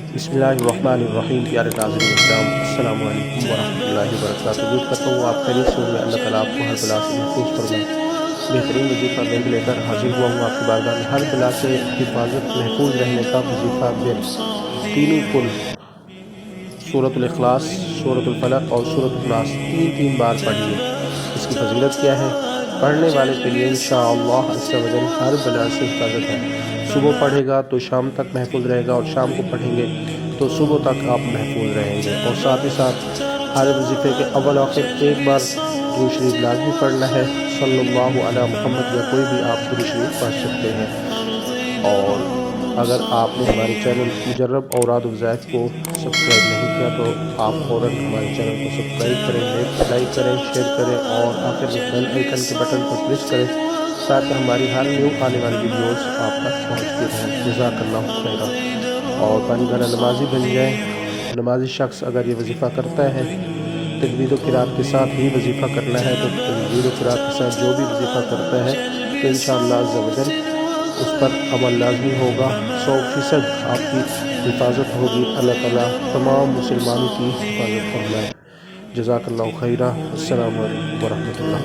बिस्मिल्लाहिर्रहमानिर्रहीम। प्यारे नाज़रीन इस्लाम, अस्सलाम वालेकुम वरहमतुल्लाहि वबरकातुहू। उम्मीद करता हूँ आप खैरियत से होंगे। अल्लाह ताला आपको हर बला से महफूज फरमाए। बेहतरीन वजीफ़ा मैं लेकर हाजिर हुआ हूँ आपकी बारगाह में। हर बला से हिफाजत महफूज रहने का वजीफ़ा बिर तीनों कुल सूरतुल इखलास, सूरतुल फलक और सूरतुल नास तीन बार पढ़िए। इसकी फजीलत क्या है? पढ़ने वाले के लिए इंशाअल्लाह अज़्ज़ा वजल हर बला से हिफाजत है। सुबह पढ़ेगा तो शाम तक महफूज रहेगा, और शाम को पढ़ेंगे तो सुबह तक आप महफूज रहेंगे। और साथ ही साथ हर वजीफ़े के अव्वल आखिर एक बार दुरूद शरीफ लाज़मी पढ़ना है, सल्लल्लाहु अला मुहम्मद, या कोई भी आप दुरूद शरीफ पढ़ सकते हैं। और अगर आपने हमारे चैनल मुजर्रब औराद वज़ाइफ को सब्सक्राइब नहीं किया तो आप फ़ौरन हमारे चैनल को सब्सक्राइब करें, लाइक करें, शेयर करें और आखिर में बेल आइकन के बटन पर प्रेस करें, ताकि हमारी हर न्यू आने वाली वीडियोस आप तक पहुंचती रहें। जज़ाकल्लाहु खैरा। और पानी वाला नमाजी बन जाए। नमाजी शख्स अगर ये वजीफ़ा करता है, तकबीर व क़िरात के साथ ही वजीफ़ा करना है, तो तकबीर व क़िरात के साथ जो भी वजीफ़ा करता है तो इंशाअल्लाह अज़्ज़ा वजल उस पर अमल लाज़मी होगा। 100% आपकी हिफाजत होगी। अल्लाह ताला तमाम मुसलमानों की हिफाजत फरमाए। जज़ाकल्लाहु खैरा। अस्सलामु अलैकुम वरहमतुल्लाह।